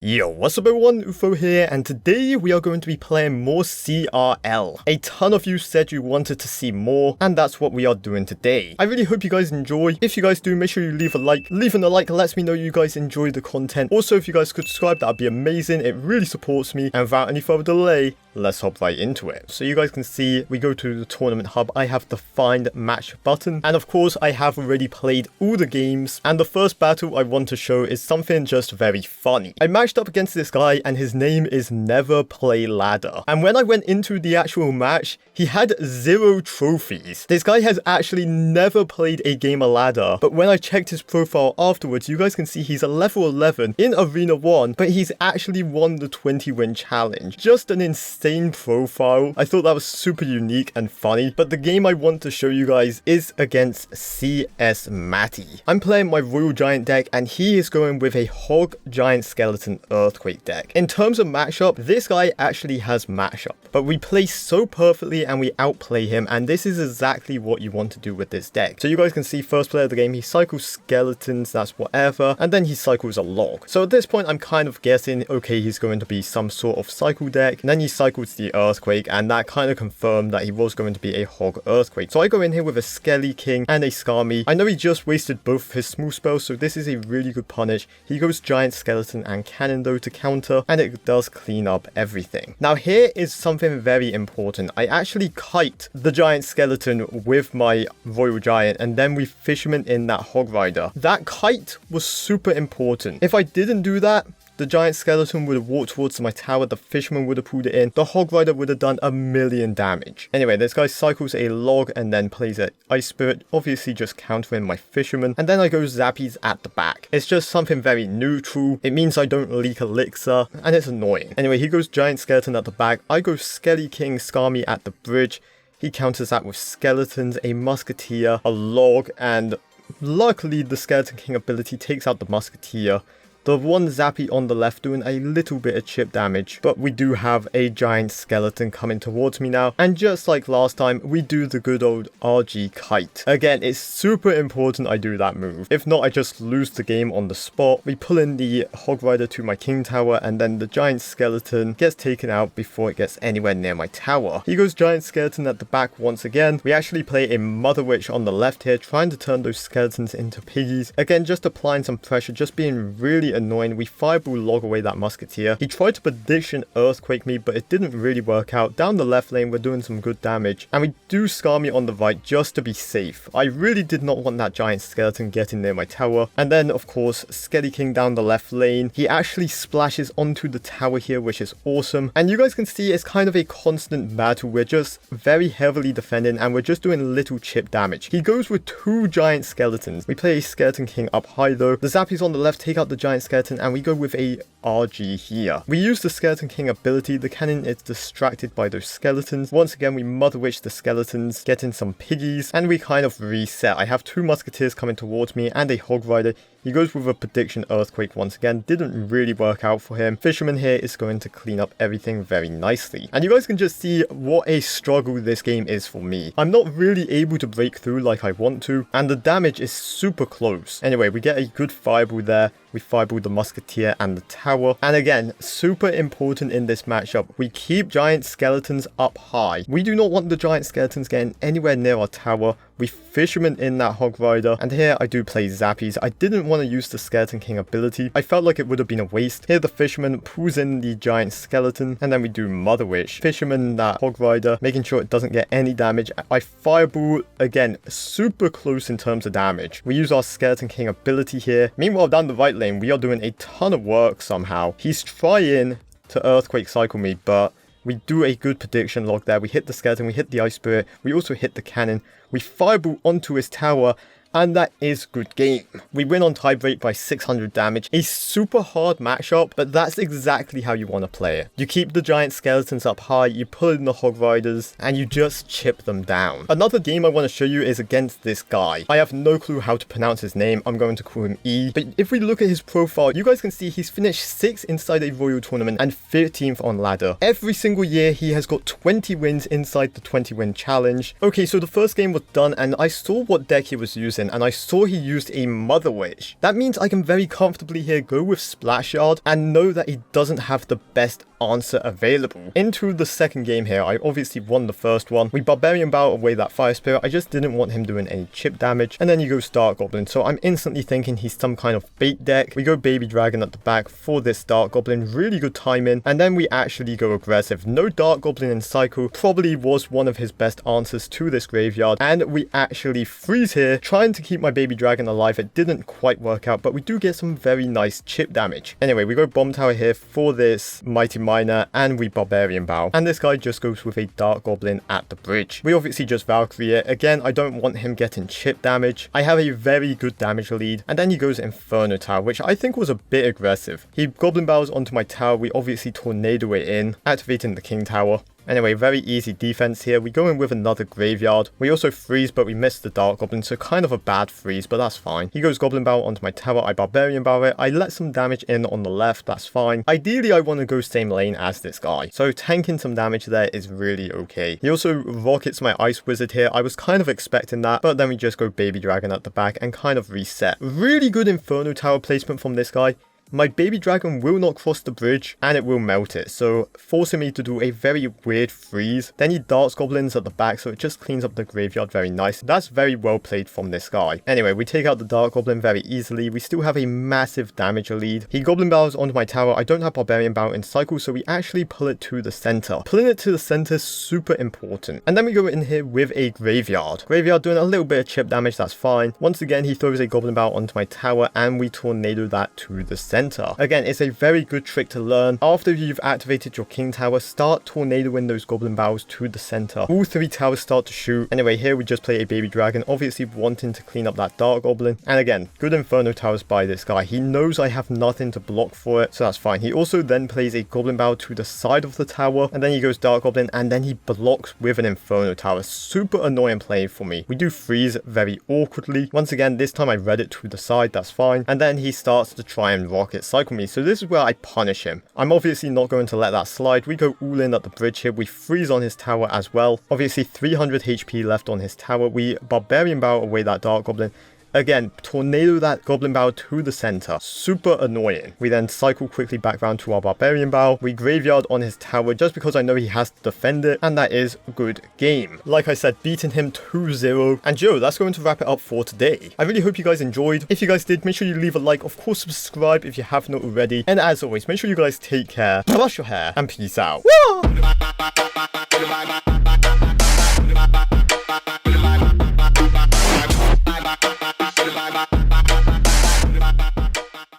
Yo, what's up everyone, OOfro here, and today we are going to be playing more CRL. A ton of you said you wanted to see more, and that's what we are doing today. I really hope you guys enjoy. If you guys do, make sure you leave a like. Leaving a like lets me know you guys enjoy the content. Also, if you guys could subscribe, that'd be amazing. It really supports me, and without any further delay, let's hop right into it. So you guys can see, we go to the tournament hub. I have the find match button, and of course I have already played all the games, and the first battle I want to show is something just very funny. I matched up against this guy, and his name is Never Play Ladder, and when I went into the actual match, he had 0 trophies. This guy has actually never played a game of ladder, but when I checked his profile afterwards, you guys can see he's a level 11 in Arena 1, but he's actually won the 20-win challenge. Just an insane profile. I thought that was super unique and funny, but the game I want to show you guys is against CS Matty. I'm playing my Royal Giant deck, and he is going with a Hog Giant Skeleton Earthquake deck. In terms of matchup, this guy actually has matchup, but we play so perfectly and we outplay him, and this is exactly what you want to do with this deck. So you guys can see first player of the game, he cycles skeletons, that's whatever, and then he cycles a log. So at this point I'm kind of guessing, okay, he's going to be some sort of cycle deck, and then he cycles the Earthquake, and that kind of confirmed that he was going to be a Hog Earthquake. So I go in here with a Skelly King and a Skarmy. I know he just wasted both of his smooth spells, so this is a really good punish. He goes Giant Skeleton and Cannon though to counter, and it does clean up everything. Now here is something very important. I actually kite the Giant Skeleton with my Royal Giant, and then we Fisherman in that Hog Rider. That kite was super important. If I didn't do that, the Giant Skeleton would have walked towards my tower, the Fisherman would have pulled it in, the Hog Rider would have done 1,000,000 damage. Anyway, this guy cycles a log and then plays an Ice Spirit, obviously just countering my Fisherman, and then I go Zappies at the back. It's just something very neutral. It means I don't leak Elixir, and it's annoying. Anyway, he goes Giant Skeleton at the back, I go Skelly King Skarmy at the bridge. He counters that with Skeletons, a Musketeer, a log, and luckily the Skeleton King ability takes out the Musketeer. The one Zappy on the left doing a little bit of chip damage, but we do have a Giant Skeleton coming towards me now, and just like last time, we do the good old RG Kite. Again, it's super important I do that move. If not, I just lose the game on the spot. We pull in the Hog Rider to my King Tower, and then the Giant Skeleton gets taken out before it gets anywhere near my tower. He goes Giant Skeleton at the back once again. We actually play a Mother Witch on the left here, trying to turn those skeletons into piggies. Again, just applying some pressure, just being really annoying. We Fireball log away that Musketeer. He tried to prediction Earthquake me, but it didn't really work out. Down the left lane, we're doing some good damage, and we do Skarmy on the right just to be safe. I really did not want that Giant Skeleton getting near my tower. And then, of course, Skelly King down the left lane. He actually splashes onto the tower here, which is awesome. And you guys can see it's kind of a constant battle. We're just very heavily defending, and we're just doing little chip damage. He goes with 2 Giant Skeletons. We play a Skeleton King up high though. The Zappies on the left take out the Giant Skeleton, and we go with a RG here. We use the Skeleton King ability. The cannon is distracted by those skeletons. Once again, we Mother Witch the skeletons, get in some piggies, and we kind of reset. I have 2 Musketeers coming towards me and a Hog Rider. He goes with a prediction Earthquake once again. Didn't really work out for him. Fisherman here is going to clean up everything very nicely. And you guys can just see what a struggle this game is for me. I'm not really able to break through like I want to, and the damage is super close. Anyway, we get a good Fireball there. We Fireball the Musketeer and the tower. And again, super important in this matchup, we keep Giant Skeletons up high. We do not want the Giant Skeletons getting anywhere near our tower. We Fisherman in that Hog Rider, and here I do play Zappies. I didn't want to use the Skeleton King ability. I felt like it would have been a waste. Here the Fisherman pulls in the Giant Skeleton, and then we do Mother Witch. Fisherman that Hog Rider, making sure it doesn't get any damage. I Fireball, again, super close in terms of damage. We use our Skeleton King ability here. Meanwhile, down the right lane, we are doing a ton of work somehow. He's trying to Earthquake cycle me, but we do a good prediction log there. We hit the Skeleton, we hit the Ice Spirit, we also hit the cannon. We Fireball onto his tower, and that is good game. We win on tiebreak by 600 damage. A super hard matchup, but that's exactly how you want to play it. You keep the Giant Skeletons up high, you pull in the Hog Riders, and you just chip them down. Another game I want to show you is against this guy. I have no clue how to pronounce his name. I'm going to call him E. But if we look at his profile, you guys can see he's finished 6th inside a Royal tournament and 15th on ladder. Every single year, he has got 20 wins inside the 20-win challenge. Okay, so the first game was done, and I saw what deck he was using. Goblin and I saw he used a Mother Witch. That means I can very comfortably here go with Splash Yard and know that he doesn't have the best answer available. Into the second game here, I obviously won the first one. We Barbarian Bow away that Fire Spirit. I just didn't want him doing any chip damage. And then you go Dark Goblin. So I'm instantly thinking he's some kind of bait deck. We go Baby Dragon at the back for this Dark Goblin. Really good timing. And then we actually go aggressive. No Dark Goblin in cycle. Probably was one of his best answers to this graveyard. And we actually freeze here, trying to keep my Baby Dragon alive. It didn't quite work out, but we do get some very nice chip damage. Anyway, we go Bomb Tower here for this Mighty Miner, and we Barbarian Bow. And this guy just goes with a Dark Goblin at the bridge. We obviously just Valkyrie it. Again, I don't want him getting chip damage. I have a very good damage lead. And then he goes Inferno Tower, which I think was a bit aggressive. He Goblin Bows onto my tower. We obviously Tornado it in, activating the King Tower. Anyway, very easy defense here. We go in with another graveyard. We also freeze, but we missed the Dark Goblin, so kind of a bad freeze, but that's fine. He goes Goblin Bow onto my tower. I Barbarian Bow it. I let some damage in on the left. That's fine. Ideally, I want to go same lane as this guy, so tanking some damage there is really okay. He also rockets my Ice Wizard here. I was kind of expecting that, but then we just go Baby Dragon at the back and kind of reset. Really good Inferno Tower placement from this guy. My Baby Dragon will not cross the bridge and it will melt it, so forcing me to do a very weird freeze. Then he darts Goblins at the back, so it just cleans up the graveyard very nice. That's very well played from this guy. Anyway, we take out the Dark Goblin very easily. We still have a massive damage lead. He Goblin Bows onto my tower. I don't have Barbarian Bow in cycle, so we actually pull it to the center. Pulling it to the center is super important. And then we go in here with a Graveyard. Graveyard doing a little bit of chip damage, that's fine. Once again, he throws a Goblin Bow onto my tower and we Tornado that to the center. Again, it's a very good trick to learn. After you've activated your King Tower, start tornadoing those Goblin Bows to the center. All three towers start to shoot. Anyway, here we just play a Baby Dragon, obviously wanting to clean up that Dark Goblin. And again, good Inferno Towers by this guy. He knows I have nothing to block for it, so that's fine. He also then plays a Goblin Bow to the side of the tower, and then he goes Dark Goblin, and then he blocks with an Inferno Tower. Super annoying play for me. We do freeze very awkwardly. Once again, this time I read it to the side, that's fine. And then he starts to try and rocket cycle me, so this is where I punish him. I'm obviously not going to let that slide. We go all in at the bridge here. We freeze on his tower as well. Obviously 300 HP left on his tower. We Barbarian Bow away that Dark Goblin. Again, tornado that Goblin Bow to the center. Super annoying. We then cycle quickly back round to our Barbarian Bow. We Graveyard on his tower just because I know he has to defend it, and that is a good game. Like I said, beating him 2-0. And yo, that's going to wrap it up for today. I really hope you guys enjoyed. If you guys did, make sure you leave a like. Of course, subscribe if you have not already. And as always, make sure you guys take care, brush your hair, and peace out. Woo!